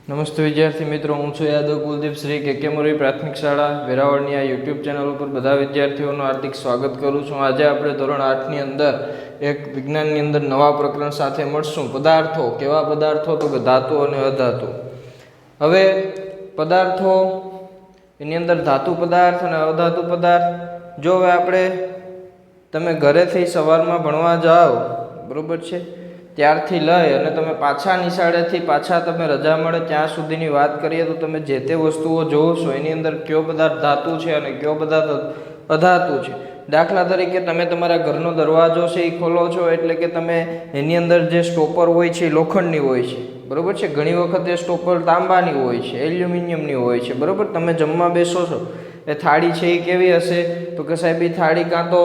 નમસ્તે વિદ્યાર્થી મિત્રો, હું છું યાદવ કુલદીપ શ્રી કે મોરી પ્રાથમિક શાળા વેરાવળની આ યુટ્યુબ ચેનલ ઉપર બધા વિદ્યાર્થીઓનું હાર્દિક સ્વાગત કરું છું. આજે આપણે ધોરણ 8ની અંદર એક વિજ્ઞાનની અંદર નવા પ્રકરણ સાથે મળશું. પદાર્થો. કેવા પદાર્થો? તો કે ધાતુ અને અધાતુ. હવે પદાર્થો એની અંદર ધાતુ પદાર્થ અને અધાતુ પદાર્થ. જો હવે આપણે તમે ઘરેથી સવારમાં ભણવા જાઓ, બરોબર છે, ત્યારથી લઈ અને તમે પાછા નિશાળેથી પાછા તમે રજા મળે ત્યાં સુધીની વાત કરીએ તો તમે જે તે વસ્તુઓ જોશો એની અંદર કયો પદાર્થ ધાતુ છે અને કયો પદાર્થ અધાતુ છે. દાખલા તરીકે તમે તમારા ઘરનો દરવાજો છે એ ખોલો છો એટલે કે તમે એની અંદર જે સ્ટોપર હોય છે એ લોખંડની હોય છે, બરોબર છે. ઘણી વખત એ સ્ટોપર તાંબાની હોય છે, એલ્યુમિનિયમની હોય છે, બરોબર. તમે જમવા બેસો છો એ થાળી છે એ કેવી હશે? તો કે સાહેબ એ થાળી કાં તો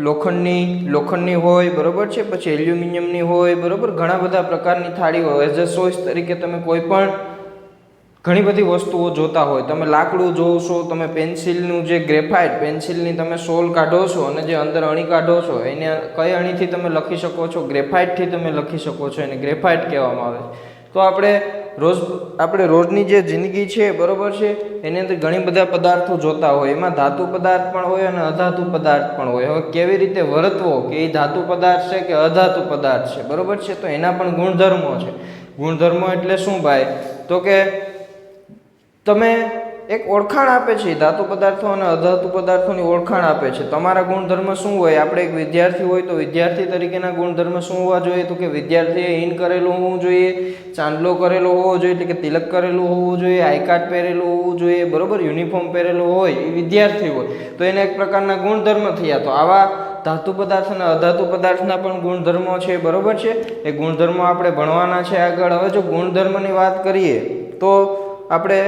લોખંડની હોય, બરોબર છે, પછી એલ્યુમિનિયમની હોય, બરોબર. ઘણા બધા પ્રકારની થાળીઓ હોય. એઝ અ ચોઈસ તરીકે તમે કોઈ પણ ઘણી બધી વસ્તુઓ જોતા હોય. તમે લાકડું જોશો, તમે પેન્સિલનું જે ગ્રેફાઇટ પેન્સિલની તમે સોલ કાઢો છો અને જે અંદર અણી કાઢો છો એને કઈ અણીથી તમે લખી શકો છો? ગ્રેફાઇટથી તમે લખી શકો છો, એને ગ્રેફાઇટ કહેવામાં આવે છે. તો આપણે રોજની જે જિંદગી છે, બરોબર છે, એની અંદર ઘણી બધા પદાર્થો જોતા હોય. એમાં ધાતુ પદાર્થ પણ હોય અને અધાતુ પદાર્થ પણ હોય. હવે કેવી રીતે વર્તવો કે એ ધાતુ પદાર્થ છે કે અધાતુ પદાર્થ છે, બરોબર છે, તો એના પણ ગુણધર્મો છે. ગુણધર્મો એટલે શું ભાઈ? તો કે તમે એક ઓળખાણ આપે છે, ધાતુ પદાર્થો અને અધાતુ પદાર્થોની ઓળખાણ આપે છે. તમારા ગુણધર્મ શું હોય? આપણે એક વિદ્યાર્થી હોય તો વિદ્યાર્થી તરીકેના ગુણધર્મ શું હોવા જોઈએ? તો કે વિદ્યાર્થીએ ઇન કરેલું હોવું જોઈએ, ચાંદલો કરેલો હોવો જોઈએ એટલે કે તિલક કરેલું હોવું જોઈએ, આઈ કાર્ડ પહેરેલું હોવું જોઈએ, બરોબર. યુનિફોર્મ પહેરેલું હોય એ વિદ્યાર્થી હોય તો એને એક પ્રકારના ગુણધર્મ થયા. તો આવા ધાતુ પદાર્થ અને અધાતુ પદાર્થના પણ ગુણધર્મો છે, બરોબર છે. એ ગુણધર્મો આપણે ભણવાના છે આગળ. હવે જો ગુણધર્મની વાત કરીએ તો આપણે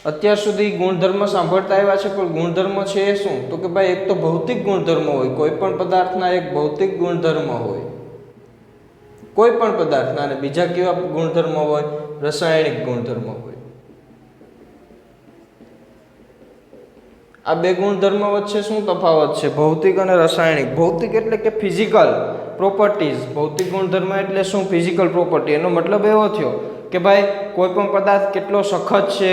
અત્યાર સુધી ગુણધર્મ સાંભળતા આવ્યા છે, પણ ગુણધર્મ છે એ શું? તો કે ભાઈ એક તો ભૌતિક ગુણધર્મ હોય, કોઈ પણ પદાર્થના એક ભૌતિક ગુણધર્મ હોય કોઈ પણ પદાર્થના. અને બીજા કેવા ગુણધર્મ હોય? રાસાયણિક ગુણધર્મ હોય. આ બે ગુણધર્મ વચ્ચે શું તફાવત છે? ભૌતિક અને રાસાયણિક. ભૌતિક એટલે કે ફિઝિકલ પ્રોપર્ટીઝ. ભૌતિક ગુણધર્મ એટલે શું? Physical property. એનો મતલબ એવો થયો કે ભાઈ કોઈ પણ પદાર્થ કેટલો સખત છે,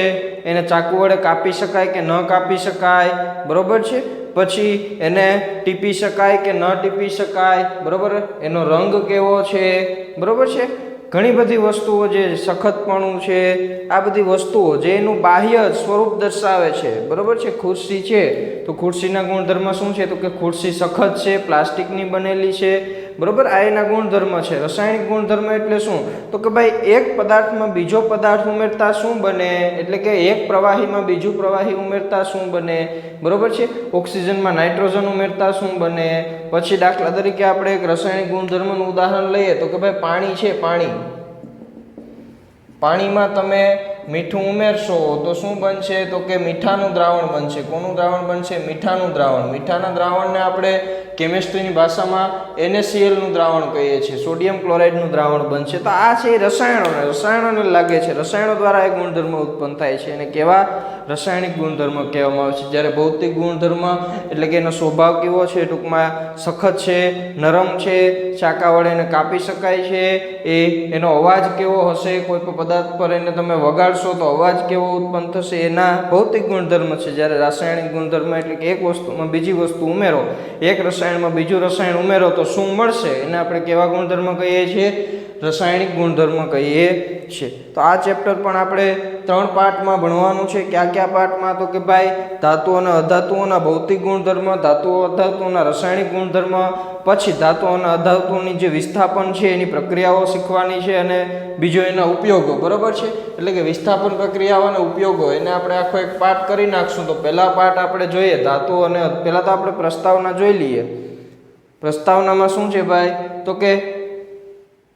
એને ચાકુ વડે કાપી શકાય કે ન કાપી શકાય, બરોબર છે. પછી એને ટીપી શકાય કે ન ટીપી શકાય, બરોબર. એનો રંગ કેવો છે, બરોબર છે. ઘણી બધી વસ્તુઓ જે સખતપણું છે, આ બધી વસ્તુઓ જે એનું બાહ્ય સ્વરૂપ દર્શાવે છે, બરોબર છે. ખુરશી છે તો ખુરશીના ગુણધર્મ શું છે? તો કે ખુરશી સખત છે, પ્લાસ્ટિકની બનેલી છે, બરોબર. આ એના ગુણધર્મ છે. રાસાયણિક ગુણધર્મ એટલે શું? તો કે ભાઈ એક પદાર્થમાં બીજો પદાર્થ ઉમેરતા શું બને? એટલે કે એક પ્રવાહીમાં બીજું પ્રવાહી ઉમેરતા શું બને, બરોબર છે. ઓક્સિજનમાં નાઇટ્રોજન ઉમેરતા શું બને. પછી દાખલા તરીકે આપણે એક રાસાયણિક ગુણધર્મનું ઉદાહરણ લઈએ તો કે ભાઈ પાણી છે. પાણીમાં તમે મીઠું ઉમેરશો તો શું બનશે? તો કે મીઠાનું દ્રાવણ બનશે. કોનું દ્રાવણ બનશે? મીઠાનું દ્રાવણ. મીઠાના દ્રાવણને આપણે કેમિસ્ટ્રીની ભાષામાં NaCl નું દ્રાવણ કહીએ છીએ. સોડિયમ ક્લોરાઇડનું દ્રાવણ બનશે. તો આ છે રસાયણોને લાગે છે. રસાયણો દ્વારા એ ગુણધર્મ ઉત્પન્ન થાય છે અને કેવા? રાસાયણિક ગુણધર્મ કહેવામાં આવે છે. જ્યારે ભૌતિક ગુણધર્મ એટલે કે એનો સ્વભાવ કેવો છે? ટૂંકમાં સખત છે, નરમ છે, ચાકા વડે એને કાપી શકાય છે. એનો અવાજ કેવો હશે? કોઈ પણ પદાર્થ પર એને તમે વગાડશો તો અવાજ કેવો ઉત્પન્ન થશે? એના ભૌતિક ગુણધર્મ છે. જ્યારે રાસાયણિક ગુણધર્મ એટલે કે એક વસ્તુમાં બીજી વસ્તુ ઉમેરો, એક રસાયણમાં બીજું રસાયણ ઉમેરો તો શું મળશે? એને આપણે કેવા ગુણધર્મ કહીએ છીએ? રાસાયણિક ગુણધર્મ કહીએ છીએ. તો આ ચેપ્ટર પણ આપણે 3 પાર્ટમાં ભણવાનું છે. કયા પાર્ટમાં? તો કે ભાઈ ધાતુ અને અધાતુઓના ભૌતિક ગુણધર્મ, ધાતુઓ અધાતુઓના રાસાયણિક ગુણધર્મ, પછી ધાતુ અને અધાતુઓની જે વિસ્થાપન છે એની પ્રક્રિયાઓ શીખવાની છે, અને બીજો એના ઉપયોગો, બરોબર છે. એટલે કે વિસ્થાપન પ્રક્રિયાઓ અને ઉપયોગો એને આપણે આખો એક પાર્ટ કરી નાખશું. તો પહેલા પાર્ટ આપણે જોઈએ ધાતુ અને પહેલા તો આપણે પ્રસ્તાવના જોઈ લઈએ. પ્રસ્તાવનામાં શું છે ભાઈ? તો કે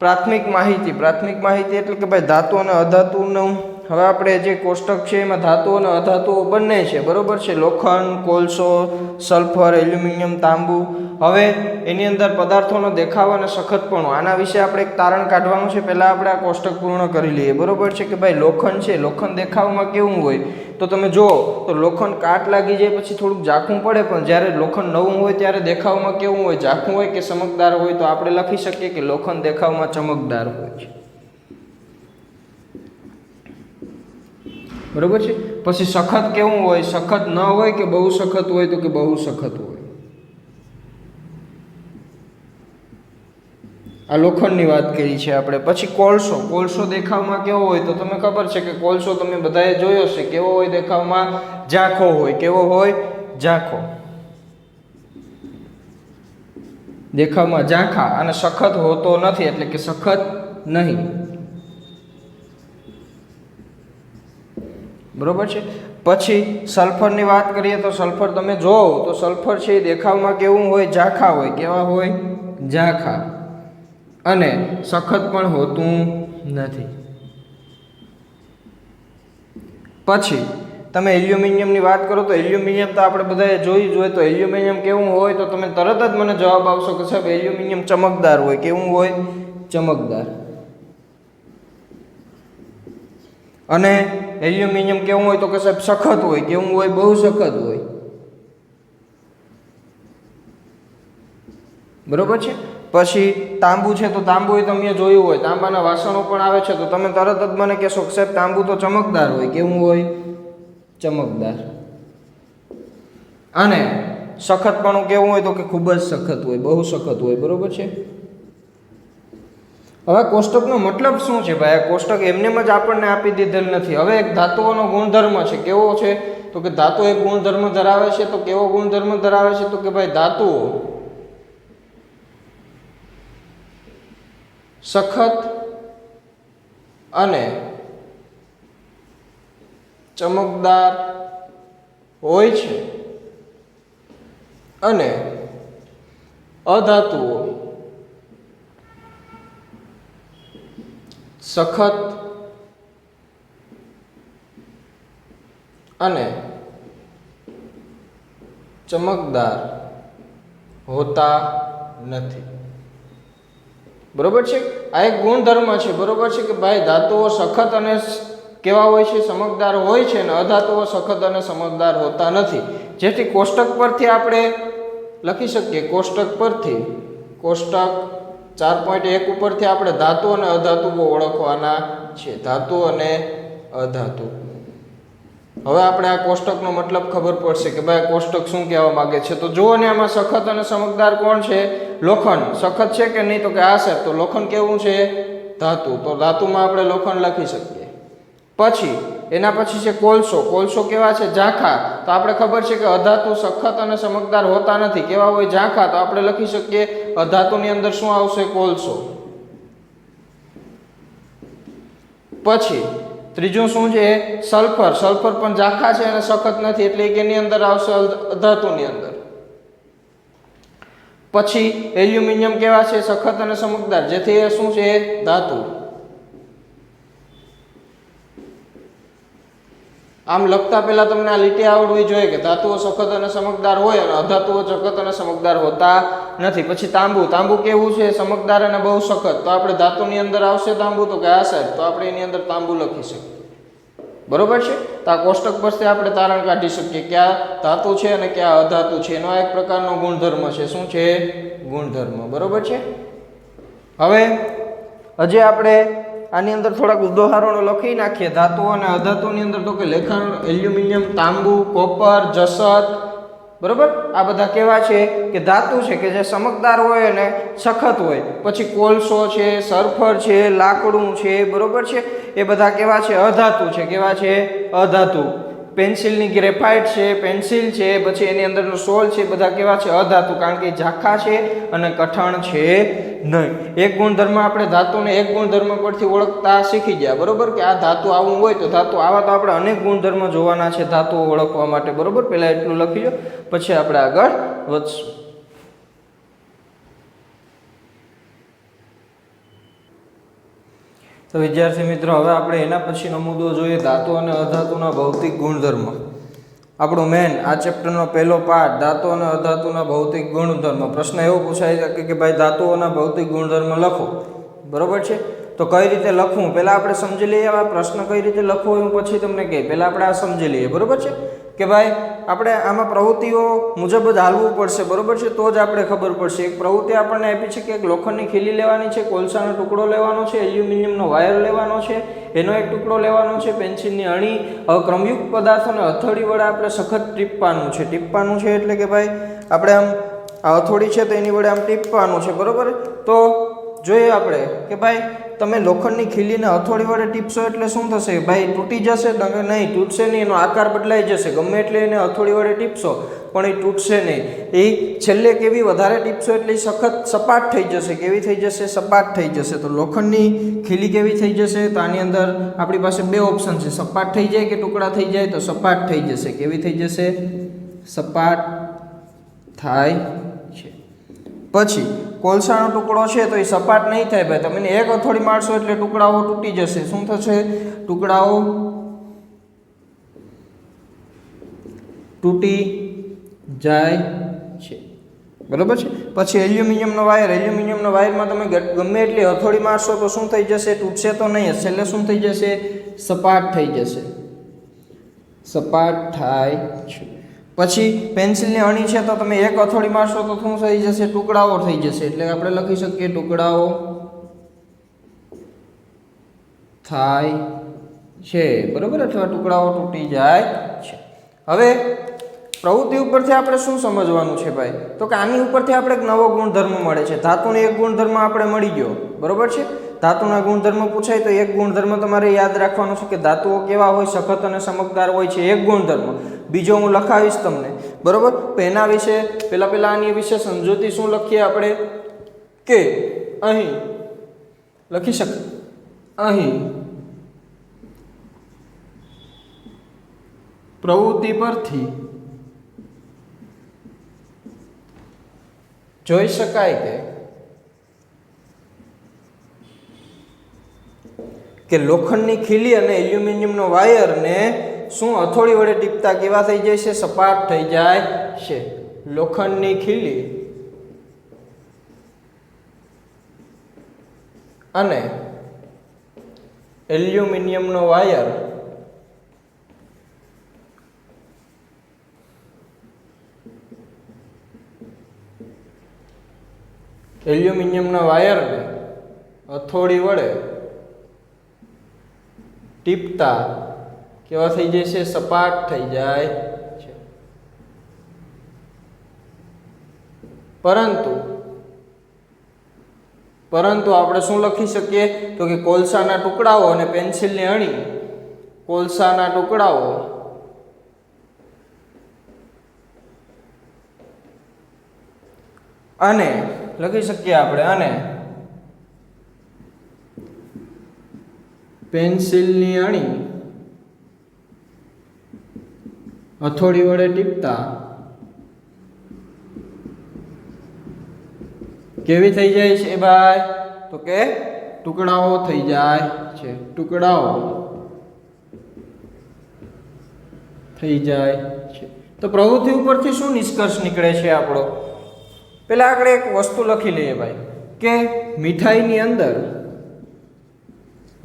પ્રાથમિક માહિતી એટલે કે ભાઈ ધાતુ અને અધાતુનું. હવે આપણે જે કોષ્ટક છે એમાં ધાતુ અને અધાતુઓ બંને છે, બરોબર છે. લોખંડ, કોલસો, સલ્ફર, એલ્યુમિનિયમ, તાંબુ. હવે એની અંદર પદાર્થોનો દેખાવ અને સખતપણું, આના વિશે આપણે એક તારણ કાઢવાનું છે. પહેલાં આપણે આ કોષ્ટક પૂર્ણ કરી લઈએ, બરોબર છે. કે ભાઈ લોખંડ છે, લોખંડ દેખાવમાં કેવું હોય? તો તમે જુઓ તો લોખંડ કાટ લાગી જાય પછી થોડુંક ઝાંખું પડે, પણ જ્યારે લોખંડ નવું હોય ત્યારે દેખાવમાં કેવું હોય? ઝાંખું હોય કે ચમકદાર હોય? તો આપણે લખી શકીએ કે લોખંડ દેખાવમાં ચમકદાર હોય છે. બરોબર છે। પછી સખત કેવું હોય, સખત ન હોય કે બહુ સખત હોય, તો કે બહુ સખત હોય। આ લોખંડની વાત કરી છે આપણે। પછી કોલસો, કોલસો દેખાવમાં કેવો હોય તો તમને ખબર છે કે કોલસો તમે બધાએ જોયો છે કેવો હોય દેખાવમાં, ઝાંખો હોય। કેવો હોય? ઝાંખો, દેખાવમાં ઝાંખા, અને સખત હોતો નથી એટલે કે સખત નહીં, બરોબર છે। પછી સલ્ફરની વાત કરીએ તો સલ્ફર તમે જોવો તો સલ્ફર છે એ દેખાવમાં કેવું હોય? ઝાંખા હોય। કેવા હોય? ઝાંખા, અને સખત પણ હોતું નથી। પછી તમે એલ્યુમિનિયમની વાત કરો તો એલ્યુમિનિયમ તો આપણે બધાએ જોઈ જ હોય। તો એલ્યુમિનિયમ કેવું હોય તો તમે તરત જ મને જવાબ આવશો કે સાહેબ એલ્યુમિનિયમ ચમકદાર હોય। કેવું હોય? ચમકદાર। અને એલ્યુમિનિયમ કેવું હોય તો કે સાહેબ સખત હોય। કેવું હોય? બહુ સખત હોય, બરોબર છે। પછી તાંબુ છે તો તાંબુ એ તમે જોયું હોય, તાંબાના વાસણો પણ આવે છે તો તમે તરત જ મને કહેશો કે સાહેબ તાંબુ તો ચમકદાર હોય। કેવું હોય? ચમકદાર। અને સખતપણું કેવું હોય તો કે ખૂબ જ સખત હોય, બહુ સખત હોય, બરોબર છે। હવે કોષ્ટકનો મતલબ શું છે ભાઈ? આ કોષ્ટક એમનેમ જ આપણને આપી દીધેલ નથી। હવે એક ધાતુઓનો ગુણધર્મ છે। કેવો છે તો કે ધાતુ એક ગુણધર્મ ધરાવે છે। તો કેવો ગુણધર્મ ધરાવે છે તો કે ભાઈ ધાતુઓ સખત અને ચમકદાર હોય છે, અને અધાતુઓ સખત અને ચમકદાર હોતા નથી, બરોબર છે। આ એક ગુણધર્મ છે, બરોબર છે, કે ભાઈ ધાતુઓ સખત અને કેવા હોય છે? ચમકદાર હોય છે, અને અધાતુઓ સખત અને ચમકદાર હોતા નથી। જેથી કોષ્ટક પરથી આપણે લખી શકીએ, કોષ્ટક પરથી, કોષ્ટક 4.1 ઉપરથી આપણે ધાતુ અને અધાતુઓ ઓળખવાના છે। ધાતુ અને અધાતુ। હવે આપણે આ કોષ્ટકનો મતલબ ખબર પડશે કે ભાઈ કોષ્ટક શું કહેવા માંગે છે। તો જુઓ ને આમાં સખત અને ચમકદાર કોણ છે? લોખંડ। સખત છે કે નહીં તો કે આ સાહેબ, તો લોખંડ કેવું છે? ધાતુ। તો ધાતુમાં આપણે લોખંડ લખી શકીએ। પછી એના પછી છે કોલસો। કોલસો કેવા છે? ઝાંખા। તો આપણે ખબર છે કે અધાતુ સખત અને ચમકદાર હોતા નથી। કેવા હોય? ઝાંખા। તો આપણે લખી શકીએ અધાતુની અંદર શું આવશે? કોલસો। પછી ત્રીજું શું છે? સલ્ફર। સલ્ફર પણ ઝાંખા છે અને સખત નથી એટલે કે એની અંદર આવશે અધાતુની અંદર। પછી એલ્યુમિનિયમ કેવા છે? સખત અને ચમકદાર, જેથી એ શું છે? ધાતુ। આમ લખતા પહેલા તમને આ લીટી આવડવી જોઈએ કે ધાતુઓ સખત અને ચમકદાર હોય અને અધાતુઓ સખત અને ચમકદાર હોતા નથી। પછી તાંબુ। તાંબુ કેવું છે? ચમકદાર અને બહુ સખત। તો આપણે ધાતુની અંદર આવશે તાંબુ તો કે આ સાહેબ, તો આપણે એની અંદર તાંબુ લખી શકીએ, બરોબર છે। તો આ કોષ્ટક પરથી આપણે તારણ કાઢી શકીએ ક્યાં ધાતુ છે અને ક્યાં અધાતુ છે। એનો એક પ્રકારનો ગુણધર્મ છે। શું છે? ગુણધર્મ, બરોબર છે। હવે હજી આપણે આની અંદર થોડાક ઉદાહરણો લખી નાખીએ ધાતુ અને અધાતુની અંદર। તો કે લેખન, એલ્યુમિનિયમ, તાંબુ, કોપર, જસત, બરોબર, આ બધા કેવા છે? કે ધાતુ છે કે જે ચમકદાર હોય અને સખત હોય। પછી કોલસો છે, સલ્ફર છે, લાકડું છે, બરોબર છે, એ બધા કેવા છે? અધાતુ છે। કેવા છે? અધાતુ। પેન્સિલની ગ્રેફાઇટ છે, પેન્સિલ છે, પછી એની અંદરનો સોલ છે, બધા કેવા છે? અધાતુ, કારણ કે ઝાંખા છે અને કઠણ છે નહીં। એક ગુણધર્મ આપણે ધાતુને એક ગુણધર્મ પરથી ઓળખતા શીખી ગયા, બરોબર, કે આ ધાતુ આવું હોય તો ધાતુ આવા તો આપણે અનેક ગુણધર્મ જોવાના છે ધાતુઓ ઓળખવા માટે, બરોબર। પહેલા એટલું લખી લો, પછી આપણે આગળ વધશું। તો વિદ્યાર્થી મિત્રો, હવે આપણે એના પછીનો મુદ્દો જોઈએ ધાતુ અને અધાતુના ભૌતિક ગુણધર્મ। આપણું મેન આ ચેપ્ટરનો પહેલો પાઠ ધાતુ અને અધાતુના ભૌતિક ગુણધર્મ। પ્રશ્ન એવો પૂછાઈ શકે કે ભાઈ ધાતુઓના ભૌતિક ગુણધર્મ લખો, બરોબર છે। તો કઈ રીતે લખવું પહેલા આપણે સમજી લઈએ। આ પ્રશ્ન કઈ રીતે લખવો હું પછી તમને કહી, પહેલા આપણે આ સમજી લઈએ, બરોબર છે। કે ભાઈ આપણે આમાં પ્રવૃત્તિઓ મુજબ જ હાલવું પડશે, બરોબર છે, તો જ આપણે ખબર પડશે. એક પ્રવૃત્તિ આપણને આપી છે કે એક લોખંડની ખીલી લેવાની છે, કોલસાનો ટુકડો લેવાનો છે, એલ્યુમિનિયમનો વાયર લેવાનો છે, એનો એક ટુકડો લેવાનો છે, પેન્સિલની અણી. હવે ક્રમયુક્ત પદાર્થોને હથોડી વડે આપણે સખત ટીપવાનું છે. ટીપવાનું છે એટલે કે ભાઈ આપણે આમ આ હથોડી છે તો એની વડે આમ ટીપવાનું છે, બરોબર. તો જોઈએ આપણે કે ભાઈ તમે લોખંડની ખીલીને હથોડી વડે ટીપશો એટલે શું થશે ભાઈ? તૂટી જશે? નહીં, તૂટશે નહીં, એનો આકાર બદલાઈ જશે. ગમે એટલે એને હથોડી વડે ટીપશો પણ એ તૂટશે નહીં. એ છેલ્લે કેવી વધારે ટીપશો એટલે એ સખત સપાટ થઈ જશે. કેવી થઈ જશે? સપાટ થઈ જશે. તો લોખંડની ખીલી કેવી થઈ જશે? તો આની અંદર આપણી પાસે બે ઓપ્શન છે, સપાટ થઈ જાય કે ટુકડા થઈ જાય. તો સપાટ થઈ જશે. કેવી થઈ જશે? સપાટ થાય છે. પછી કોલસાનો ટુકડો છે તો એ સપાટ નહીં થાય ભાઈ. તમે એક હથોડી મારશો એટલે ટુકડાઓ તૂટી જશે. શું થશે? ટુકડાઓ તૂટી જાય છે, બરોબર છે. પછી એલ્યુમિનિયમનો વાયર. એલ્યુમિનિયમનો વાયરમાં તમે ગમે એટલી હથોડી મારશો તો શું થઈ જશે? તૂટશે તો નહીં જ. છેલ્લે શું થઈ જશે? સપાટ થઈ જશે. સપાટ થાય છે. પછી પેન્સિલની અણી છે તો તમે એક હથોડી મારશો તો શું થઈ જશે? ટુકડાઓ થઈ જશે. એટલે આપણે લખી શકીએ ટુકડાઓ થાય છે, બરોબર, અથવા ટુકડાઓ તૂટી જાય છે. હવે પ્રવૃત્તિ ઉપરથી આપણે શું સમજવાનું છે ભાઈ? તો કે આની ઉપરથી આપણે એક નવો ગુણધર્મ મળે છે. ધાતુનો એક ગુણધર્મ આપણે મળી ગયો, બરોબર છે. ધાતુના ગુણધર્મ પૂછાય તો એક ગુણધર્મ તમારે યાદ રાખવાનો છે કે ધાતુઓ કેવા હોય? સખત અને ચમકદાર હોય છે, એક ગુણધર્મ. બીજો હું લખાવીશ તમને, બરોબર. તો એના વિશે પહેલા આની વિશે સમજૂતી શું લખીએ આપણે કે અહીં લખી શકીએ, અહીં પ્રવૃત્તિ પરથી જોઈ શકાય કે લોખંડની ખીલી અને એલ્યુમિનિયમનો વાયરને શું હથોડી વડે ટીપતા કેવા થઈ જાય છે? સપાટ થઈ જાય છે. લોખંડની ખીલી અને એલ્યુમિનિયમનો વાયર એલ્યુમિનિયમના વાયરને હથોડી વડે ટીપતા કેવા થઈ જાય છે? સપાટ થઈ જાય છે. પરંતુ આપણે શું લખી શકીએ? તો કે કોલસાના ટુકડાઓ અને પેન્સિલની અણી, કોલસાના ટુકડાઓ અને લખી શકીએ આપણે અને પેન્સિલની અણી હથોડી વડે ટીપતા કેવી થઈ જાય છે ભાઈ? તો કે ટુકડાઓ થઈ જાય છે. ટુકડાઓ થઈ જાય છે. તો પ્રવૃત્તિ ઉપરથી શું નિષ્કર્ષ નીકળે છે આપણો? પહેલા આપણે એક વસ્તુ લખી લઈએ ભાઈ કે મીઠાઈની અંદર,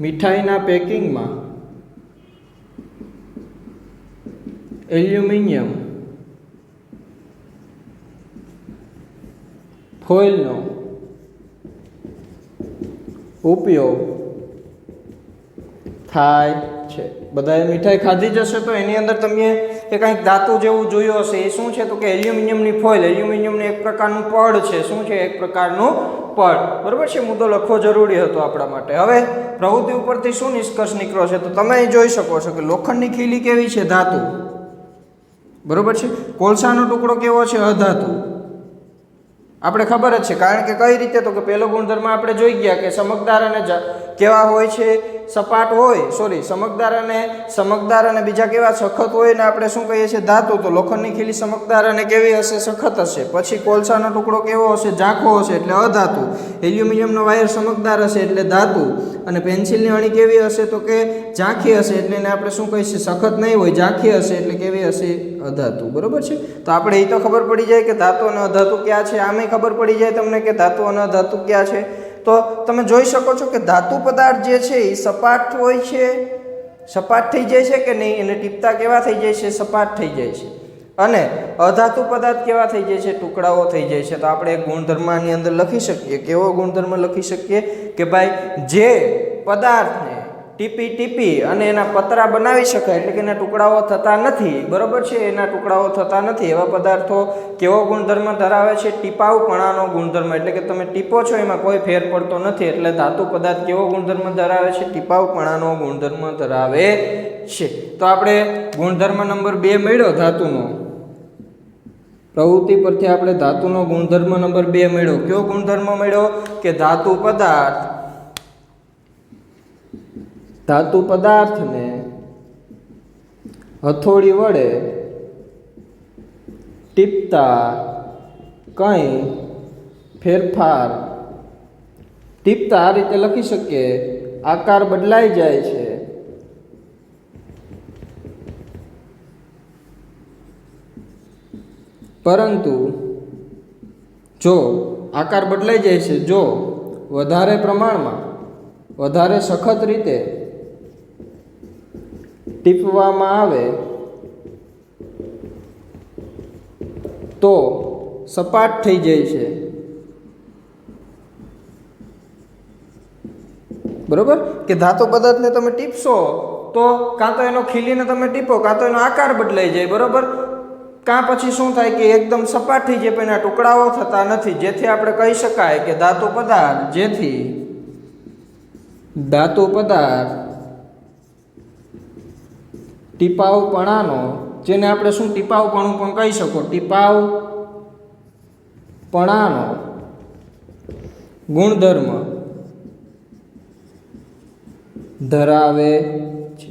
મીઠાઈના પેકિંગમાં એલ્યુમિનિયમ ફોઇલનો ઉપયોગ થાય છે. બધાએ મીઠાઈ ખાધી જશે તો એની અંદર તમે એ કંઈક ધાતુ જેવું જોયું હશે. એ શું છે? તો કે એલ્યુમિનિયમની ફોઇલ. એલ્યુમિનિયમનું એક પ્રકારનું પડ છે. શું છે? એક પ્રકારનું પડ, બરોબર છે. મુદ્દો લખવો જરૂરી હતો આપણા માટે. હવે પ્રવૃત્તિ ઉપરથી શું નિષ્કર્ષ નીકળ્યો છે? તો તમે અહીં જોઈ શકો છો કે લોખંડની ખીલી કેવી છે? ધાતુ, બરોબર છે. કોલસાનો ટુકડો કેવો છે? અધાતુ. આપણે ખબર જ છે, કારણ કે કઈ રીતે? તો કે પહેલો ગુણધર્મ આપણે જોઈ ગયા કે ચમકદાર અને કેવા હોય છે? સપાટ હોય, ચમકદાર અને બીજા કેવા? સખત હોય ને આપણે શું કહીએ છીએ? ધાતુ. તો લોખંડની ખીલી ચમકદાર અને કેવી હશે? સખત હશે. પછી કોલસાનો ટુકડો કેવો હશે? ઝાંખો હશે એટલે અધાતુ. એલ્યુમિનિયમનો વાયર ચમકદાર હશે એટલે ધાતુ. અને પેન્સિલની અણી કેવી હશે? તો કે ઝાંખી હશે એટલે એને આપણે શું કહીશું? સખત નહીં હોય, ઝાંખી હશે એટલે કેવી હશે? અધાતુ, બરોબર છે. તો આપણે એ તો ખબર પડી જાય કે ધાતુ અને અધાતુ ક્યાં છે. આમે ખબર પડી જાય તમને કે ધાતુ અને અધાતુ ક્યાં છે. તો તમે જોઈ શકો છો કે ધાતુ પદાર્થ જે છે એ સપાટ હોય છે, સપાટ થઈ જાય છે કે નહીં, એટલે ટીપતા કેવા થઈ જાય છે, સપાટ થઈ જાય છે. અને અધાતુ પદાર્થ કેવા થઈ જાય છે, ટુકડાઓ થઈ જાય છે. તો આપણે એક ગુણધર્મની અંદર લખી શકીએ. કેવો ગુણધર્મ લખી શકીએ કે ભાઈ જે પદાર્થને ટીપી અને એના પતરા બનાવી શકાય, એટલે કે એના ટુકડાઓ થતા નથી, બરોબર છે, એના ટુકડાઓ થતા નથી એવા પદાર્થો કેવો ગુણધર્મ ધરાવે છે, ટીપાવપણાનો ગુણધર્મ. એટલે કે તમે ટીપો છો એમાં કોઈ ફેર પડતો નથી, એટલે ધાતુ પદાર્થ કેવો ગુણધર્મ ધરાવે છે, ટીપાવપણાનો ગુણધર્મ ધરાવે છે. તો આપણે ગુણધર્મ નંબર 2 મળ્યો ધાતુનો. પ્રવૃત્તિ પરથી આપણે ધાતુનો ગુણધર્મ નંબર 2 મળ્યો. કયો ગુણધર્મ મળ્યો કે ધાતુ પદાર્થને હથોડી વડે ટીપતા કંઈ ફેરફાર, ટીપતા આ રીતે લખી શકીએ, આકાર બદલાઈ જાય છે. પરંતુ જો આકાર બદલાઈ જાય છે, જો વધારે પ્રમાણમાં, વધારે સખત રીતે ટીપવામાં આવે તો સપાટ થઈ જાય છે, બરોબર. કે ધાતુ પદાર્થને તમે ટીપશો તો કાં તો એનો ખીલીને તમે ટીપો, કાં તો એનો આકાર બદલાઈ જાય, બરોબર. કાં પછી શું થાય કે એકદમ સપાટ થઈ જાય પણ એના ટુકડાઓ થતા નથી, જેથી આપણે કહી શકાય કે ધાતુ પદાર્થ ટીપાવપણાનો, જેને આપણે શું ટીપાવપણું પણ કહી શકો, ટીપાવપણાનો ગુણધર્મ ધરાવે છે,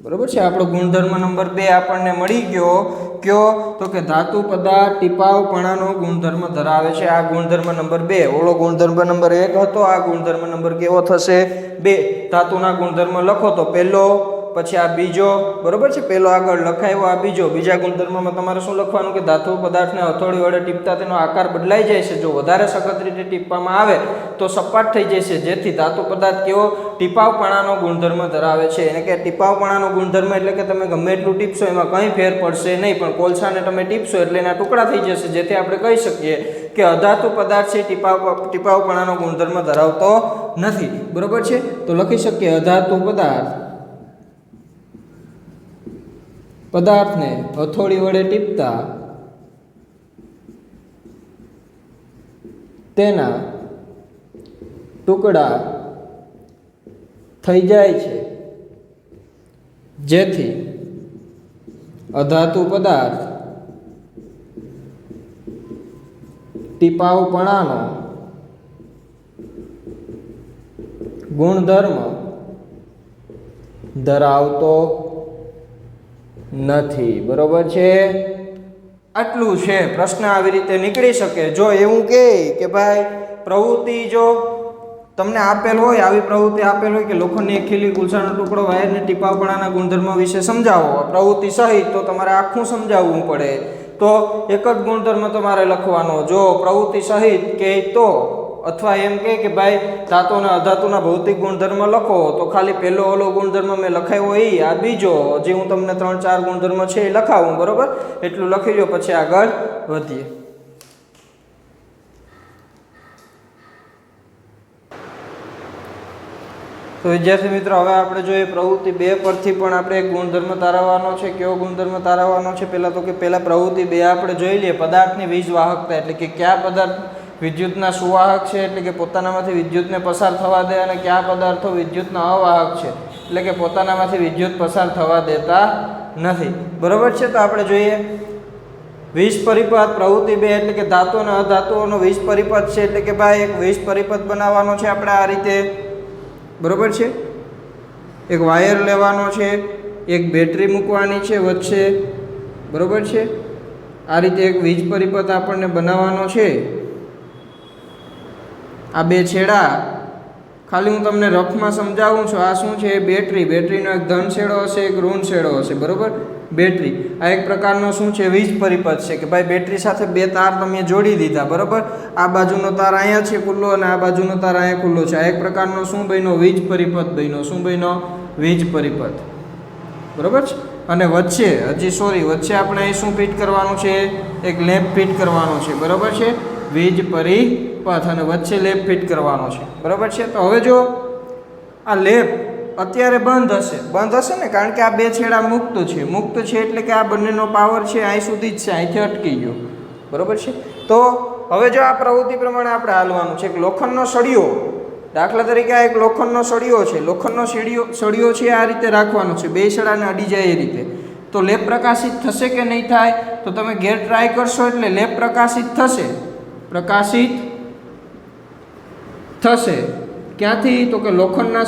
બરોબર છે. આપણો ગુણધર્મ નંબર 2 આપણને મળી ગયો. કયો તો કે ધાતુ પદાર્થ ટીપાવપણાનો ગુણધર્મ ધરાવે છે. આ ગુણધર્મ નંબર 2. ઓલો ગુણધર્મ નંબર 1 હતો, આ ગુણધર્મ નંબર કેવો થશે, 2. ધાતુના ગુણધર્મ લખો તો પહેલો, પછી આ બીજો, બરોબર છે. પહેલો આગળ લખાયો, આ બીજો. બીજા ગુણધર્મમાં તમારે શું લખવાનું કે ધાતુ પદાર્થને હથોડી વડે ટીપતા તેનો આકાર બદલાઈ જાય છે. જો વધારે સખત રીતે ટીપવામાં આવે તો સપાટ થઈ જાય છે, જેથી ધાતુ પદાર્થ કેવો, ટીપાવપણાનો ગુણધર્મ ધરાવે છે. એને કે ટીપાવપણાનો ગુણધર્મ એટલે કે તમે ગમે એટલું ટીપશો એમાં કંઈ ફેર પડશે નહીં, પણ કોલસાને તમે ટીપશો એટલે એના ટુકડા થઈ જશે, જેથી આપણે કહી શકીએ કે અધાતુ પદાર્થ છે ટીપાવપણાનો ગુણધર્મ ધરાવતો નથી, બરોબર છે. તો લખી શકીએ અધાતુ પદાર્થને હથોડી વડે ટીપતા તેના ટુકડા થઈ જાય છે, જેથી અધાતુ પદાર્થ ટીપાવપણાનો ગુણધર્મ ધરાવતો નથી, બરોબર છે. આટલું છે. પ્રશ્ન આવી રીતે નીકળી શકે. જો એવું કે ભાઈ પ્રવૃત્તિ જો તમને આપેલ હોય, આવી પ્રવૃત્તિ આપેલ હોય કે લોખંડની એક ખીલી, ગુલસાનો ટુકડો, વાયરને ટીપાવપણાના ગુણધર્મ વિશે સમજાવો પ્રવૃત્તિ સહિત, તો તમારે આખું સમજાવવું પડે. તો એક જ ગુણધર્મ તમારે લખવાનો. જો પ્રવૃત્તિ સહિત કે તો, અથવા એમ કે ભાઈ ધાતુ અને અધાતુના ભૌતિક ગુણધર્મ લખો, તો ખાલી પહેલો ઓલો ગુણધર્મ મેં લખાયો એ, આ બીજો, જે હું તમને 3-4 ગુણધર્મ છે એ લખાવું, બરોબર. એટલું લખી લો, પછી આગળ વધીએ. તો વિદ્યાર્થી મિત્રો, હવે આપણે જોઈએ પ્રવૃત્તિ 2 પરથી પણ આપણે એક ગુણધર્મ તારવવાનો છે. કેવો ગુણધર્મ તારવવાનો છે? પહેલા પ્રવૃત્તિ 2 આપણે જોઈ લઈએ. પદાર્થની વીજ વાહકતા, એટલે કે કયા પદાર્થ વિદ્યુતના સુવાહક છે, એટલે કે પોતાનામાંથી વિદ્યુતને પસાર થવા દે, અને કયા પદાર્થો વિદ્યુતના અવાહક છે, એટલે કે પોતાનામાંથી વિદ્યુત પસાર થવા દેતા નથી, બરોબર છે. તો આપણે જોઈએ વીજ પરિપથ. પ્રવૃત્તિ 2 એટલે કે ધાતુ અને અધાતુઓનો વીજ પરિપથ છે, એટલે કે ભાઈ એક વીજ પરિપથ બનાવવાનો છે આપણે આ રીતે, બરોબર છે. એક વાયર લેવાનો છે, એક બેટરી મૂકવાની છે વચ્ચે, બરોબર છે. આ રીતે એક વીજ પરિપથ આપણને બનાવવાનો છે. આ બે છેડા ખાલી હું તમને રફમાં સમજાવું છું. આ શું છે? બેટરીનો એક ધન છેડો હશે, એક ઋણ છેડો હશે, બરોબર. બેટરી આ એક પ્રકારનો શું છે? વીજ પરિપથ છે કે ભાઈ બેટરી સાથે 2 તાર તમે જોડી દીધા, બરોબર. આ બાજુનો તાર અહીંયા છે ખુલ્લો, અને આ બાજુનો તાર અહીંયા ખુલ્લો છે. આ એક પ્રકારનો શું બન્યો? વીજ પરિપથ બન્યો. શું બન્યો? વીજ પરિપથ. બરાબર છે। અને વચ્ચે વચ્ચે આપણે અહીં શું ફિટ કરવાનું છે, એક લેમ્પ ફિટ કરવાનો છે, બરાબર છે, વીજ પરિપથ, અને વચ્ચે લેમ્પ ફિટ કરવાનો છે, બરાબર છે। તો હવે જો આ લેમ્પ અત્યારે બંધ હશે ને, કારણ કે આ બે છેડા મુક્ત છે એટલે કે આ બંનેનો પાવર છે અહીં સુધી જ છે, અહીંથી અટકી ગયો, બરાબર છે। તો હવે જો આ પ્રવૃત્તિ પ્રમાણે આપણે હાલવાનું છે, લોખંડનો સળિયો, દાખલા તરીકે આ એક લોખંડનો સળિયો છે, સળિયો છે આ રીતે રાખવાનો છે, બે છેડાને અડી જાય એ રીતે। તો લેપ પ્રકાશિત થશે કે નહીં થાય, તો તમે ઘેર ટ્રાય કરશો એટલે લેપ પ્રકાશિત થશે, ક્યાંથી, તો કે લોખંડના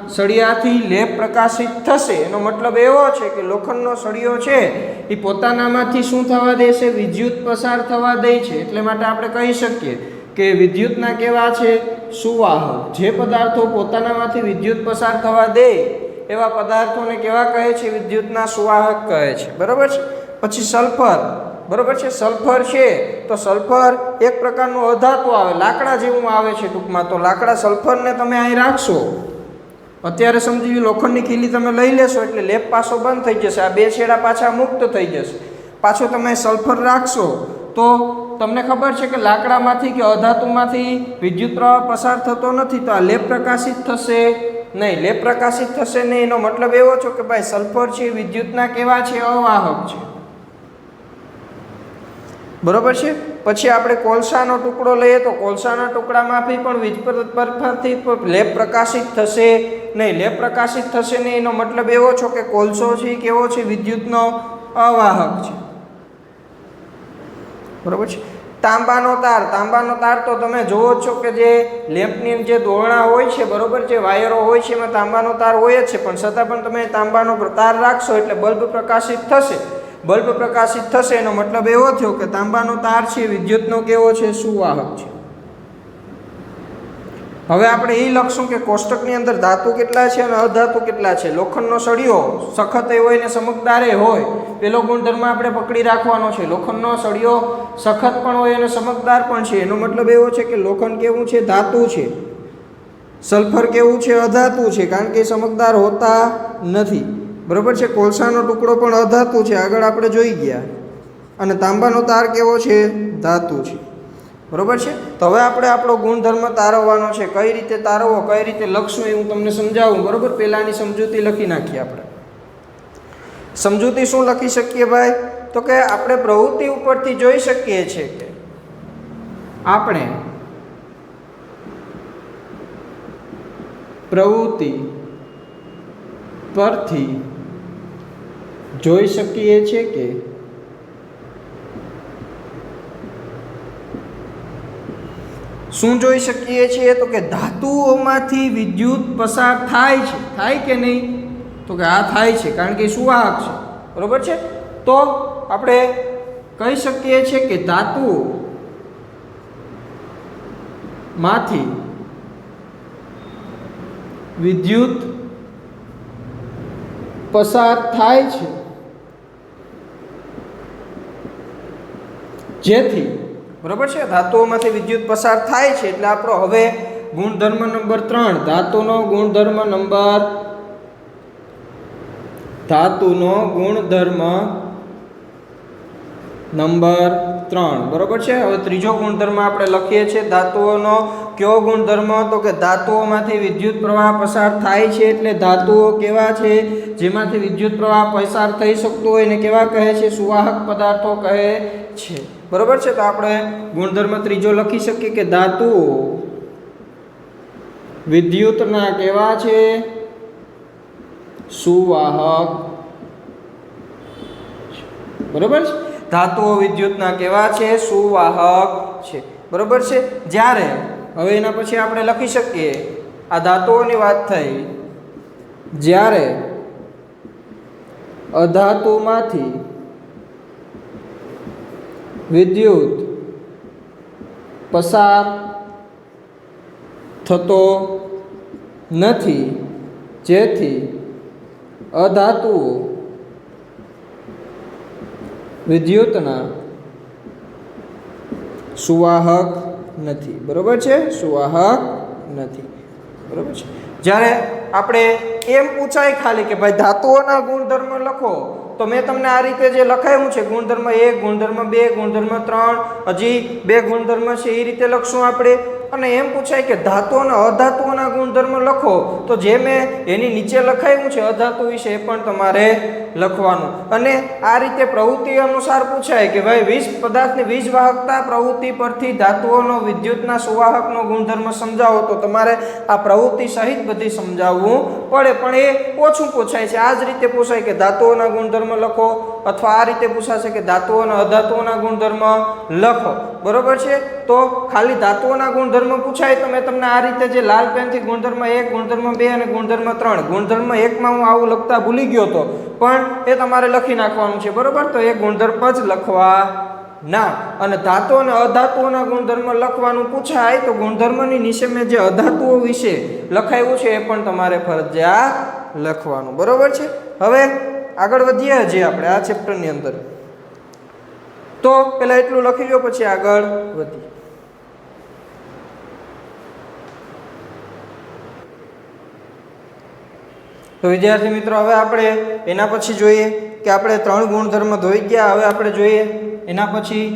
સળિયાથી લેપ પ્રકાશિત થશે। એનો મતલબ એવો છે કે લોખંડનો સળિયો છે એ પોતાનામાંથી શું થવા દેશે, વિદ્યુત પસાર થવા દે છે, એટલે માટે આપણે કહી શકીએ કે વિદ્યુતના કેવા છે, સુવાહક। જે પદાર્થો પોતાનામાંથી વિદ્યુત પસાર થવા દે એવા પદાર્થોને કેવા કહે છે, વિદ્યુતના સુવાહક કહે છે, બરાબર છે। પછી સલ્ફર, બરાબર છે, સલ્ફર છે તો સલ્ફર એક પ્રકારનું અધાતુ આવે, લાકડા જેવું આવે છે ટૂંકમાં। તો લાકડા સલ્ફરને તમે અહીં રાખશો, અત્યારે સમજી લોખંડની ખીલી તમે લઈ લેશો એટલે લેપ પાછો બંધ થઈ જશે, આ બે છેડા પાછા મુક્ત થઈ જશે, પાછો તમે સલ્ફર રાખશો તો તમને ખબર છે કે લાકડામાંથી કે અધાતુમાંથી વિદ્યુત પ્રવાહ પસાર થતો નથી, તો આ લેપ પ્રકાશિત થશે નહીં, એનો મતલબ એવો છે કે ભાઈ સલ્ફર છે વિદ્યુતના કેવા છે, અવાહક છે, બરોબર છે। પછી આપણે કોલસાનો ટુકડો લઈએ તો કોલસાના ટુકડામાંથી પણ વીજપરિપથથી લેપ પ્રકાશિત થશે નહીં, એનો મતલબ એવો છે કે કોલસો છે કેવો છે, વિદ્યુતનો અવાહક છે, બરોબર છે। તાંબાનો તાર તો તમે જોવો છો કે જે લેમ્પની જે દોરણા હોય છે, બરોબર, જે વાયરો હોય છે એમાં તાંબાનો તાર હોય જ છે, પણ છતાં પણ તમે તાંબાનો તાર રાખશો એટલે બલ્બ પ્રકાશિત થશે, એનો મતલબ એવો થયો કે તાંબાનો તાર છે વિદ્યુતનો કેવો છે, સુવાહક છે। હવે આપણે એ લખશું કે કોષ્ટકની અંદર ધાતુ કેટલા છે અને અધાતુ કેટલા છે। લોખંડનો સળિયો સખત હોય ને ચમકદાર હોય, પેલો ગુણધર્મ આપણે પકડી રાખવાનો છે, લોખંડનો સળિયો સખત પણ હોય અને ચમકદાર પણ છે, એનો મતલબ એવો છે કે લોખંડ કેવું છે, ધાતુ છે, સલ્ફર કેવું છે, અધાતુ છે, કારણ કે ચમકદાર હોતા નથી, બરોબર છે। કોલસાનો ટુકડો પણ અધાતુ છે, આગળ આપણે જોઈ ગયા, અને તાંબાનો તાર કેવો છે, ધાતુ છે, બરોબર છે। તો હવે આપણે આપણો ગુણધર્મ તારવવાનો છે, કઈ રીતે તારવવો, કઈ રીતે લખશું એ હું તમને સમજાવું, બરોબર। પહેલાની સમજૂતી લખી નાખીએ આપણે। સમજૂતી શું લખી શકીએ ભાઈ, તો કે આપણે પ્રવૃત્તિ ઉપરથી જોઈ શકીએ છીએ કે આપણે પ્રવૃત્તિ પરથી જોઈ શકીએ છીએ કે શું જોઈ શકીએ છીએ, તો કે ધાતુઓમાંથી વિદ્યુત પસાર થાય કે નહીં, તો કે આ થાય છે, કારણ કે સુવાહક છે, બરોબર છે। તો આપણે કહી શકીએ છીએ કે ધાતુઓમાંથી વિદ્યુત પસાર થાય છે, જેથી, બરોબર છે, ધાતુઓમાંથી વિદ્યુત પસાર થાય છે એટલે આપણો હવે ગુણધર્મ નંબર 3, ધાતુનો ગુણધર્મ નંબર 3, બરોબર છે। હવે ત્રીજો ગુણધર્મ આપણે લખીએ છીએ ધાતુઓનો, કયો ગુણધર્મ, તો કે ધાતુઓમાંથી વિદ્યુત પ્રવાહ પસાર થાય છે એટલે ધાતુઓ કેવા છે, જેમાંથી વિદ્યુત પ્રવાહ પસાર થઈ શકતો હોય ને કેવા કહે છે, સુવાહક પદાર્થો કહે છે, બરોબર છે। તો આપણે ગુણધર્મ ત્રીજો લખી શકીએ કે ધાતુઓ વિદ્યુતના કેવા છે, સુવાહક, બરોબર છે। ધાતુઓ વિદ્યુતના કેવા છે, સુવાહક છે, બરોબર છે। જ્યારે હવે એના પછી આપણે લખી શકીએ, આ ધાતુઓની વાત થઈ, જ્યારે અધાતુમાંથી વિદ્યુત પસાર થતો નથી, જેથી અધાતુઓ વિદ્યુતના સુવાહક નથી, બરોબર છે, સુવાહક નથી, બરોબર છે। જ્યારે આપણે એમ પૂછાય ખાલી કે ભાઈ ધાતુઓના ગુણધર્મ લખો, તો મેં તમને આ રીતે જે લખાયું છે ગુણધર્મ 1, ગુણધર્મ 2, ગુણધર્મ 3, હજી 2 ગુણધર્મ છે એ રીતે લખશું આપણે. અને એમ પૂછાય કે ધાતુ અને અધાતુઓના ગુણધર્મ લખો, તો જે મેં એની નીચે લખાયું છે અધાતુ વિશે એ પણ તમારે લખવાનું. અને આ રીતે પ્રવૃત્તિ અનુસાર પૂછાય કે ભાઈ વીજ પદાર્થની વીજ વાહકતા પ્રવૃત્તિ પરથી ધાતુઓનો વિદ્યુતના સુવાહકનો ગુણધર્મ સમજાવો, તો તમારે આ પ્રવૃત્તિ સહિત બધી સમજાવવું પડે, પણ એ ઓછું પૂછાય છે. આ જ રીતે પૂછાય કે ધાતુઓના ગુણધર્મ લખો, અથવા આ રીતે પૂછાશે કે ધાતુઓ અને અધાતુઓના ગુણધર્મ લખો. બરોબર છે. તો ખાલી ધાતુઓના ગુણધર્મ પૂછાય તો મેં તમને આ રીતે જે લાલ પેનથી ગુણધર્મ 1, ગુણધર્મ 2 અને ગુણધર્મ 3, ગુણધર્મ 1 માં હું આવું લખતા ભૂલી ગયો હતો, પણ એ તમારે લખી નાખવાનું છે. બરોબર. તો એ ગુણધર્મ જ લખવા ના. અને ધાતુ અને અધાતુઓના ગુણધર્મ લખવાનું પૂછાય તો ગુણધર્મની નીચે મેં જે અધાતુઓ વિશે લખાયું છે એ પણ તમારે ફરજિયાત લખવાનું. બરોબર છે. હવે આગળ વધીએ હજી આપણે આ ચેપ્ટરની અંદર. તો પેલા એટલું લખી લો, પછી આગળ વધીએ. તો વિદ્યાર્થી મિત્રો, હવે આપણે એના પછી જોઈએ કે આપણે 3 ગુણધર્મ જોઈ ગયા. હવે આપણે જોઈએ એના પછી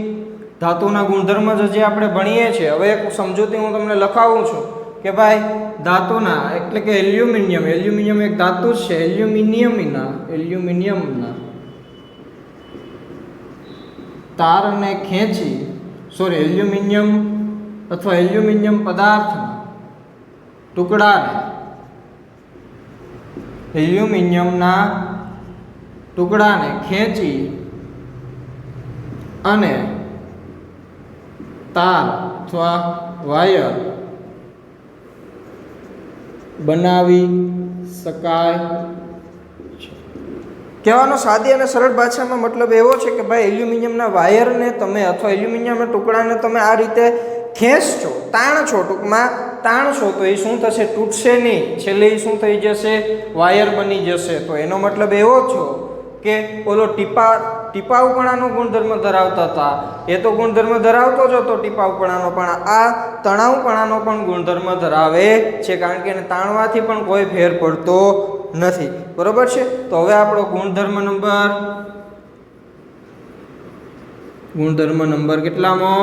ધાતુના ગુણધર્મ જે આપણે ભણીએ છીએ. હવે એક સમજૂતી હું તમને લખાવું છું કે ભાઈ ધાતુના એટલે કે એલ્યુમિનિયમ એક ધાતુ જ છે. એલ્યુમિનિયમના તારને ખેંચી એલ્યુમિનિયમ અથવા એલ્યુમિનિયમ પદાર્થના ટુકડાને ખેંચી અને તાર અથવા વાયર બનાવી શકાય છે. કહેવાનો સાદી અને સરળ ભાષામાં મતલબ એવો છે કે ભાઈ એલ્યુમિનિયમના વાયરને તમે અથવા એલ્યુમિનિયમના ટુકડાને તમે આ રીતે ખેંચશો, તાણશો, ટૂંકમાં તાણશો, તો એ શું થશે? તૂટશે નહીં. છેલ્લે શું થઈ જશે? વાયર બની જશે. તો એનો મતલબ એવો છો કે ઓલો ટીપાઉપણાનો ગુણધર્મ ધરાવતા હતા એ તો ગુણધર્મ ધરાવતો જ હતો ટીપાઉપણાનો, પણ આ તણાવપણાનો પણ ગુણધર્મ ધરાવે છે, કારણ કે એને તાણવાથી પણ કોઈ ફેર પડતો નથી. બરોબર છે. તો હવે આપણો ગુણધર્મ નંબર કેટલામો?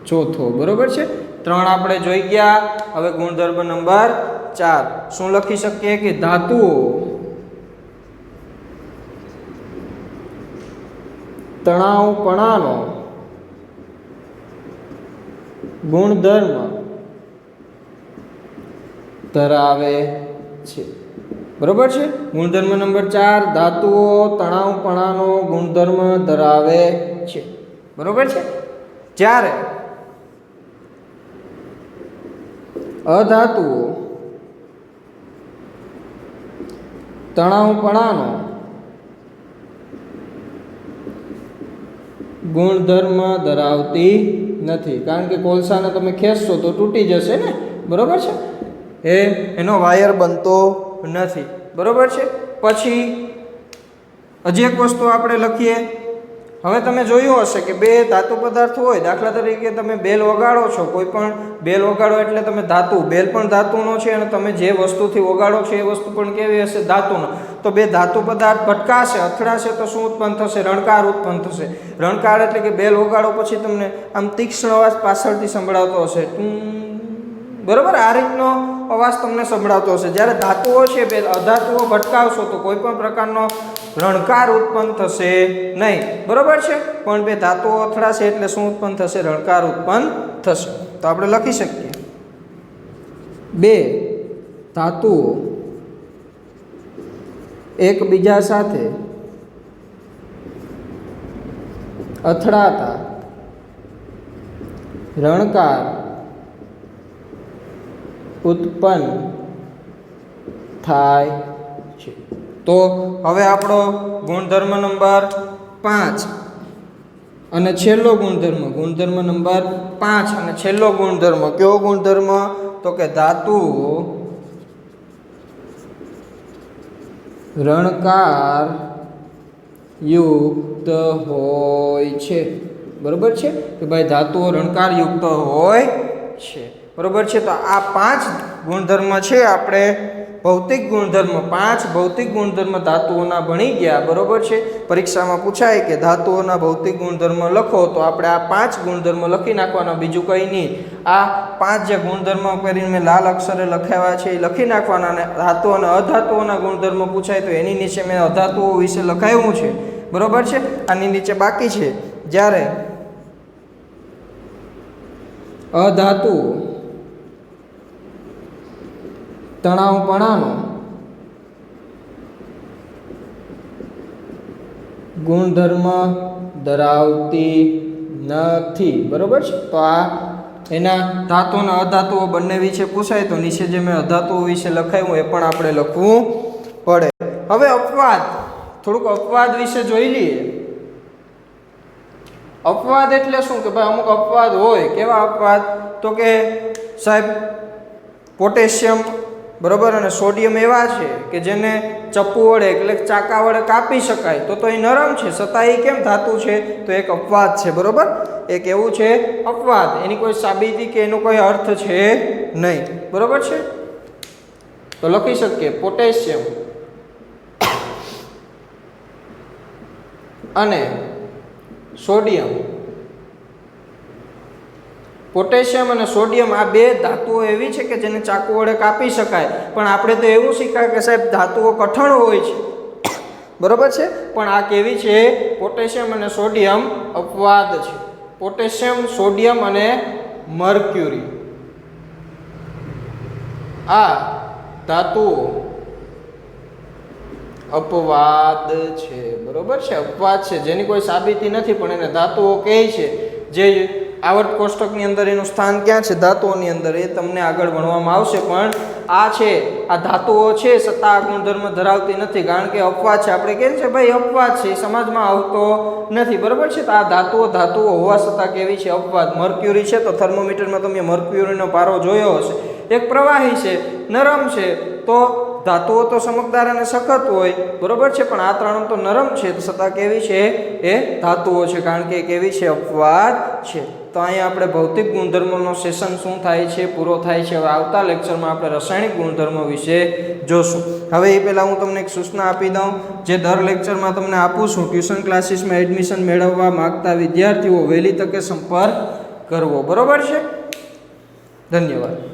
ચોથો. બરોબર છે. 3 આપણે જોઈ ગયા. હવે ગુણધર્મ નંબર 4 શું લખી શકીએ કે ધાતુઓ તણાવપણાનો ગુણધર્મ ધરાવે છે. બરોબર છે. ગુણધર્મ નંબર 4, ધાતુઓ તણાવપણાનો ગુણધર્મ ધરાવે છે. બરોબર છે. જ્યારે અધાતુઓ તણાવપણાનો ગુણધર્મ ધરાવતી નથી, કારણ કે કોલસાને તમે ખેંચશો તો તૂટી જશે ને. બરોબર છે. એનો વાયર બનતો નથી. બરોબર છે. પછી હજી એક વસ્તુ આપણે લખીએ. હવે તમે જોયું હશે કે 2 ધાતુ પદાર્થ હોય, દાખલા તરીકે તમે બેલ વગાડો છો, કોઈ પણ બેલ વગાડો એટલે તમે બેલ પણ ધાતુનો છે, અને તમે જે વસ્તુથી વગાડો છો એ વસ્તુ પણ કેવી હશે? ધાતુનો. તો 2 ધાતુ પદાર્થ ભટકાશે, અથડાશે તો શું ઉત્પન્ન થશે? રણકાર ઉત્પન્ન થશે. રણકાર એટલે કે બેલ વગાડો પછી તમને આમ તીક્ષ્ણ અવાજ પાછળથી સંભળાતો હશે. બરોબર. આ રીતનો અવાજ તમને સંભળાતો હશે. જ્યારે ધાતુઓ છે, બે અધાતુઓ ભટકાવશો તો કોઈ પણ પ્રકારનો રણકાર ઉત્પન્ન થશે નહીં. બરોબર છે. પણ 2 ધાતુઓ અથડાશે એટલે શું ઉત્પન્ન થશે? રણકાર ઉત્પન્ન થશે. તો આપણે લખી શકીએ 2 ધાતુઓ એકબીજા સાથે અથડાતા રણકાર ઉત્પન્ન થાય છે. તો હવે આપણો ગુણધર્મ નંબર 5 અને છેલ્લો ગુણધર્મ નંબર 5 અને છેલ્લો ગુણધર્મ કયો ગુણધર્મ? તો કે ધાતુઓ રણકાર યુક્ત હોય છે. બરોબર છે કે ભાઈ ધાતુઓ રણકાર યુક્ત હોય છે. બરોબર છે. તો આ 5 ગુણધર્મ છે આપણે ભૌતિક ગુણધર્મ 5 ભૌતિક ગુણધર્મ ધાતુઓના ભણી ગયા, બરોબર છે. પરીક્ષામાં પૂછાય કે ધાતુઓના ભૌતિક ગુણધર્મ લખો, તો આપણે આ 5 ગુણધર્મ લખી નાખવાના, બીજું કંઈ નહીં. આ 5 જે ગુણધર્મ કરીને મેં લાલ અક્ષરે લખાવ્યા છે એ લખી નાખવાના, અને ધાતુ અને અધાતુઓના ગુણધર્મ પૂછાય તો એની નીચે મેં અધાતુઓ વિશે લખાવ્યું છે, બરોબર છે. આની નીચે બાકી છે જ્યારે અધાતુઓ તણાવપણાનો ગુણધર્મ ધરાવતી નથી, બરોબર છે. તો આ એના ધાતુ અને અધાતુઓ બંને વિશે પૂછાય તો નીચે જે મેં અધાતુઓ વિશે લખાયું એ પણ આપણે લખવું પડે. હવે અપવાદ, થોડુંક અપવાદ વિશે જોઈ લઈએ. અપવાદ એટલે શું કે ભાઈ અમુક અપવાદ હોય. કેવા અપવાદ? તો કે સાહેબ પોટેશિયમ, બરોબર, અને સોડિયમ એવા છે કે જેને ચપ્પુ વડે એટલે ચાકા વડે કાપી શકાય, તો એ નરમ છે છતાં એ કેમ ધાતુ છે? તો એક અપવાદ છે, બરોબર. એક એવું છે અપવાદ, એની કોઈ સાબિતી કે એનો કોઈ અર્થ છે નહીં, બરોબર છે. તો લખી શકીએ પોટેશિયમ અને સોડિયમ. પોટેશિયમ અને સોડિયમ આ બે ધાતુઓ એવી છે કે જેને ચાકુ વડે કાપી શકાય, પણ આપણે તો એવું શીખાય કે સાહેબ ધાતુઓ કઠણ હોય છે, બરોબર છે. પણ આ કેવી છે? પોટેશિયમ અને સોડિયમ અપવાદ છે. પોટેશિયમ, સોડિયમ અને મર્ક્યુરી આ ધાતુઓ અપવાદ છે, બરોબર છે. અપવાદ છે જેની કોઈ સાબિતી નથી, પણ એને ધાતુઓ કહે છે. જે આવર્ત કોષ્ટકની અંદર એનું સ્થાન ક્યાં છે ધાતુઓની અંદર એ તમને આગળ ભણવામાં આવશે. પણ આ છે, આ ધાતુઓ છે છતાં આ ગુણધર્મ ધરાવતી નથી, કારણ કે અપવાદ છે. આપણે કહીએ છીએ ભાઈ અપવાદ છે, એ સમાજમાં આવતો નથી, બરોબર છે. તો આ ધાતુઓ હોવા છતાં કેવી છે? અપવાદ. મર્ક્યુરી છે તો થર્મોમીટરમાં તમે મર્ક્યુરીનો પારો જોયો હશે, એક પ્રવાહી છે, નરમ છે. તો ધાતુઓ તો ચમકદાર અને સખત હોય, બરોબર છે, પણ આ ત્રણ તો નરમ છે છતાં કેવી છે? એ ધાતુઓ છે, કારણ કે કેવી છે? અપવાદ છે. તો અહીંયા આપણે ભૌતિક ગુણધર્મોનો સેશન શું થાય છે પૂરો થાય છે. હવે આવતા લેક્ચરમાં આપણે રાસાયણિક ગુણધર્મો વિશે જોશું. હવે એ પહેલાં હું તમને એક સૂચના આપી દઉં, જે દર લેક્ચરમાં તમને આપું છું. ટ્યુશન ક્લાસીસમાં એડમિશન મેળવવા માગતા વિદ્યાર્થીઓ વહેલી તકે સંપર્ક કરવો, બરોબર છે. ધન્યવાદ.